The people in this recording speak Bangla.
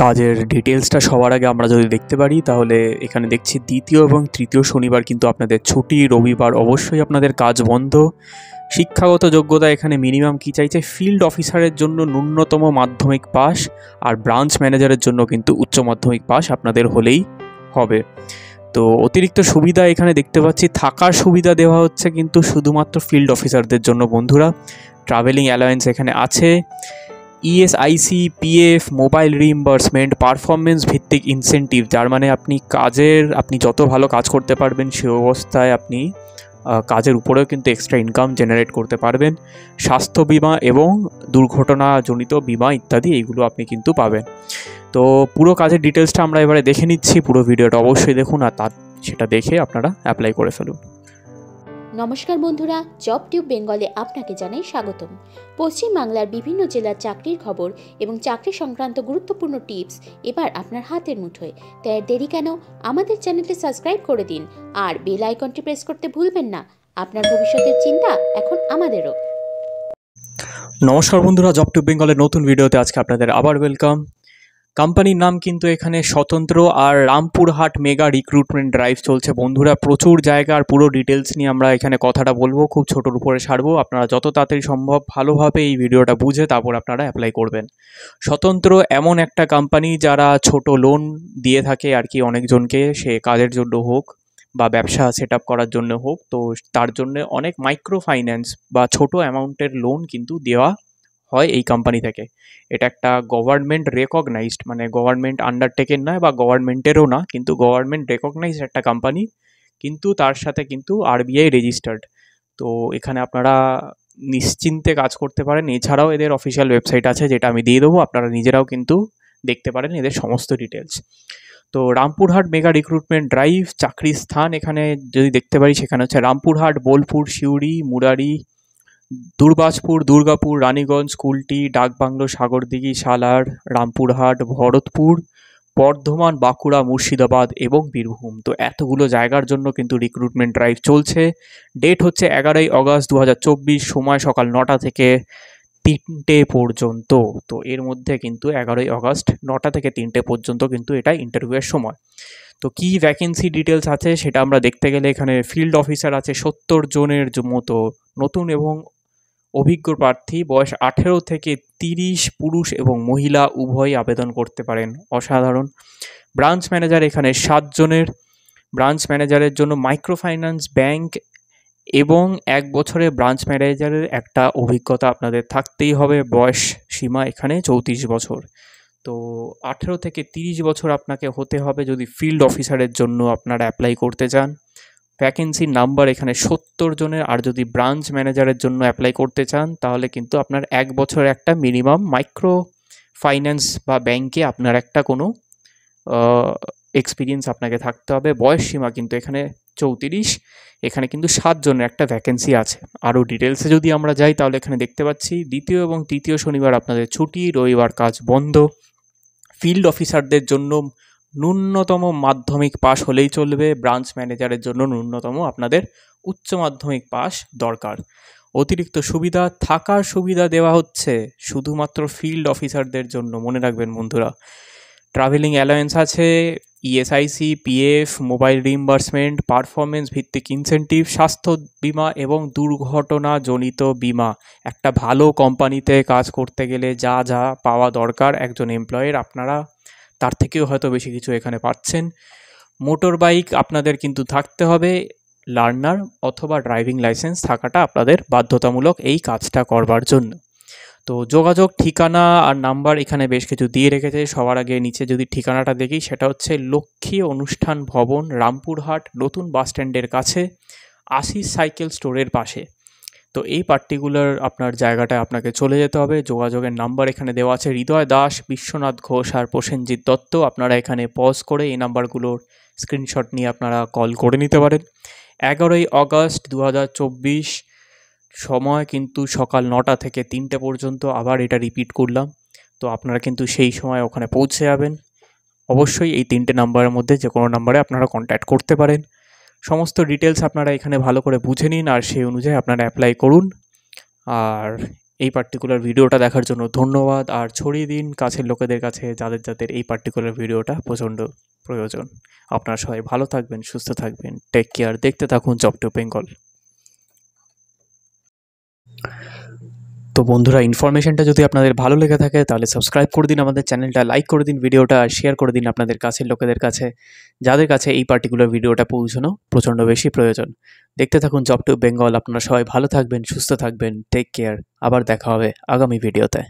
কাজের ডিটেলসটা সবার আগে আমরা যদি দেখতে পারি তাহলে এখানে দেখছি দ্বিতীয় এবং তৃতীয় শনিবার কিন্তু আপনাদের ছুটি, রবিবার অবশ্যই আপনাদের কাজ বন্ধ। শিক্ষাগত যোগ্যতা এখানে মিনিমাম কী চাইছে, ফিল্ড অফিসারের জন্য ন্যূনতম মাধ্যমিক পাস আর ব্রাঞ্চ ম্যানেজারের জন্য কিন্তু উচ্চ মাধ্যমিক পাস আপনাদের হলেই হবে। তো অতিরিক্ত সুবিধা এখানে দেখতে পাচ্ছি, থাকার সুবিধা দেওয়া হচ্ছে কিন্তু শুধুমাত্র ফিল্ড অফিসারদের জন্য বন্ধুরা। ট্রাভেলিং অ্যালায়েন্স এখানে আছে, ESIC, PF, mobile reimbursement, performance ভিত্তিক ইনসেন্টিভ, যার মানে আপনি যত ভালো কাজ করতে পারবেন সে অবস্থায় আপনি কাজের উপরেও কিন্তু এক্সট্রা ইনকাম জেনারেট করতে পারবেন। স্বাস্থ্য বিমা এবং দুর্ঘটনাজনিত বিমা ইত্যাদি এইগুলো আপনি কিন্তু পাবেন। তো পুরো কাজের ডিটেলসটা আমরা এবারে দেখে নিচ্ছি, পুরো ভিডিওটা অবশ্যই দেখুন আর সেটা দেখে আপনারা অ্যাপ্লাই করে ফেলুন। নমস্কার বন্ধুরা, জব টিউব বেঙ্গলে আপনাকে জানাই স্বাগতম। পশ্চিমবাংলার বিভিন্ন জেলার চাকরির খবর এবং চাকরি সংক্রান্ত গুরুত্বপূর্ণ টিপস এবার আপনার হাতের মুঠোয়। তাই আর দেরি কেন, আমাদের চ্যানেলটি সাবস্ক্রাইব করে দিন আর বেল আইকনটি প্রেস করতে ভুলবেন না। আপনার ভবিষ্যতের চিন্তা এখন আমাদেরও। নমস্কার বন্ধুরা, জব টিউব বেঙ্গলের নতুন ভিডিওতে আজকে আপনাদের আবার ওয়েলকাম। কোম্পানির নাম কিন্তু এখানে স্বতন্ত্র, আর রামপুরহাট মেগা রিক্রুটমেন্ট ড্রাইভ চলছে বন্ধুরা। প্রচুর জায়গা আর পুরো ডিটেলস নিয়ে আমরা এখানে কথাটা বলবো, খুব ছোটোর উপরে ছাড়বো। আপনারা যত তাড়াতাড়ি সম্ভব ভালোভাবে এই ভিডিওটা বুঝে তারপর আপনারা অ্যাপ্লাই করবেন। স্বতন্ত্র এমন একটা কোম্পানি যারা ছোট লোন দিয়ে থাকে আর কি অনেকজনকে, সে কাজের জন্য হোক বা ব্যবসা সেট আপ করার জন্য হোক, তো তার জন্য অনেক মাইক্রো ফাইন্যান্স বা ছোট অ্যামাউন্টের লোন কিন্তু দেওয়া হয় এই কোম্পানি থেকে। এটা একটা গভর্নমেন্ট রেকগনাইজড, মানে গভর্নমেন্ট আন্ডারটেকেন নয় বা গভর্নমেন্টেরও না, কিন্তু গভর্নমেন্ট রেকগনাইজড একটা কোম্পানি, কিন্তু তার সাথে কিন্তু আরবিআই রেজিস্টার্ড। তো এখানে আপনারা নিশ্চিন্তে কাজ করতে পারেন। এছাড়াও এদের অফিসিয়াল ওয়েবসাইট আছে, যেটা আমি দিয়ে দেবো, আপনারা নিজেরাও কিন্তু দেখতে পারেন এদের সমস্ত ডিটেলস। তো রামপুরহাট মেগা রিক্রুটমেন্ট ড্রাইভ চাকরির স্থান এখানে যদি দেখতে পারি, সেখানে হচ্ছে রামপুরহাট, বোলপুর, সিউড়ি, মুরারি, দুর্গাপুর, রানীগঞ্জ, কুলটি, ডাকবাংলো, সাগরদিঘি, সালার, রামপুরহাট, ভরতপুর, বর্ধমান, বাঁকুড়া, মুর্শিদাবাদ এবং বীরভূম। তো এতগুলো জায়গার জন্য কিন্তু রিক্রুটমেন্ট ড্রাইভ চলছে। ডেট হচ্ছে 11ই অগস্ট 2024, সময় সকাল 9টা থেকে 3টে পর্যন্ত। তো এর মধ্যে কিন্তু 11ই অগস্ট 9টা থেকে 3টে পর্যন্ত কিন্তু এটা ইন্টারভিউয়ের সময়। তো কী ভ্যাকেন্সি ডিটেলস আছে সেটা আমরা দেখতে গেলে, এখানে ফিল্ড অফিসার আছে 70 জনের মতো নতুন এবং অভিজ্ঞ প্রার্থী, বয়স 18 থেকে 30, পুরুষ এবং মহিলা উভয়ই আবেদন করতে পারেন। অসাধারণ। ব্রাঞ্চ ম্যানেজার এখানে 7 জনের। ব্রাঞ্চ ম্যানেজারের জন্য মাইক্রো ফাইন্যান্স, ব্যাংক এবং 1 বছরের ব্রাঞ্চ ম্যানেজারের একটা অভিজ্ঞতা আপনাদের থাকতেই হবে। বয়স সীমা এখানে 34 বছর। তো 18 থেকে 30 বছর আপনাকে হতে হবে যদি ফিল্ড অফিসারের জন্য আপনারা অ্যাপ্লাই করতে চান। ভ্যাকেন্সির নাম্বার এখানে 70 জনের। আর যদি ব্রাঞ্চ ম্যানেজারের জন্য অ্যাপ্লাই করতে চান তাহলে কিন্তু আপনার 1 বছর একটা মিনিমাম মাইক্রো ফাইন্যান্স বা ব্যাংকে আপনার একটা কোনো এক্সপিরিয়েন্স আপনাকে থাকতে হবে। বয়স সীমা কিন্তু এখানে 34। এখানে কিন্তু 7 জনের একটা ভ্যাকেন্সি আছে। আরও ডিটেলসে যদি আমরা যাই তাহলে এখানে দেখতে পাচ্ছি দ্বিতীয় এবং তৃতীয় শনিবার আপনাদের ছুটি, রবিবার কাজ বন্ধ। ফিল্ড অফিসারদের জন্য ন্যূনতম মাধ্যমিক পাস হলেই চলবে। ব্রাঞ্চ ম্যানেজারের জন্য ন্যূনতম আপনাদের উচ্চ মাধ্যমিক পাস দরকার। অতিরিক্ত সুবিধা, থাকার সুবিধা দেওয়া হচ্ছে শুধুমাত্র ফিল্ড অফিসারদের জন্য, মনে রাখবেন বন্ধুরা। ট্রাভেলিং অ্যালায়েন্স আছে, ESIC, PF, mobile reimbursement, performance ভিত্তিক ইনসেন্টিভ, স্বাস্থ্য বিমা এবং দুর্ঘটনাজনিত বিমা। একটা ভালো কোম্পানিতে কাজ করতে গেলে যা যা পাওয়া দরকার একজন এমপ্লয়ের, আপনারা তার থেকেও হয়তো বেশি কিছু এখানে পাচ্ছেন। মোটর বাইক আপনাদের কিন্তু থাকতে হবে, লার্নার অথবা ড্রাইভিং লাইসেন্স থাকাটা আপনাদের বাধ্যতামূলক এই কাজটা করবার জন্য। তো যোগাযোগ, ঠিকানা আর নাম্বার এখানে বেশ কিছু দিয়ে রেখেছে। সবার আগে নিচে যদি ঠিকানাটা দেখি, সেটা হচ্ছে লক্ষ্মী অনুষ্ঠান ভবন, রামপুরহাট, নতুন বাস স্ট্যান্ডের কাছে, আশিস সাইকেল স্টোরের পাশে। তো এই পার্টিকুলার আপনার জায়গাটায় আপনাকে চলে যেতে হবে। যোগাযোগের নাম্বার এখানে দেওয়া আছে, হৃদয় দাস, বিশ্বনাথ ঘোষ আর প্রসেনজিৎ দত্ত। আপনারা এখানে পজ করে এই নাম্বারগুলোর স্ক্রিনশট নিয়ে আপনারা কল করে নিতে পারেন। 11ই অগস্ট 2024, সময় কিন্তু সকাল 9টা থেকে 3টে পর্যন্ত। আবার এটা রিপিট করলাম। তো আপনারা কিন্তু সেই সময় ওখানে পৌঁছে যাবেন। অবশ্যই এই 3টে নাম্বারের মধ্যে যে কোনো নাম্বারে আপনারা কন্ট্যাক্ট করতে পারেন। সমস্ত ডিটেলস আপনারা এখানে ভালো করে বুঝে নিন আর সেই অনুযায়ী আপনারা অ্যাপ্লাই করুন। আর এই পার্টিকুলার ভিডিওটা দেখার জন্য ধন্যবাদ, আর ছড়িয়ে দিন কাছের লোকেদের কাছে যাদের যাদের এই পার্টিকুলার ভিডিওটা প্রচণ্ড প্রয়োজন। আপনারা সবাই ভালো থাকবেন, সুস্থ থাকবেন, টেক কেয়ার। দেখতে থাকুন জব টু বেঙ্গল। তো বন্ধুরা, ইনফরমেশনটা যদি আপনাদের ভালো লেগে থাকে তাহলে সাবস্ক্রাইব করে দিন আমাদের চ্যানেলটা, লাইক করে দিন ভিডিওটা, আর শেয়ার করে দিন আপনাদের কাছের লোকেদের কাছে যাদের কাছে এই পার্টিকুলার ভিডিওটা পৌঁছানো প্রচণ্ড বেশি প্রয়োজন। দেখতে থাকুন জব টু বেঙ্গল। আপনারা সবাই ভালো থাকবেন, সুস্থ থাকবেন, টেক কেয়ার। আবার দেখা হবে আগামী ভিডিওতে।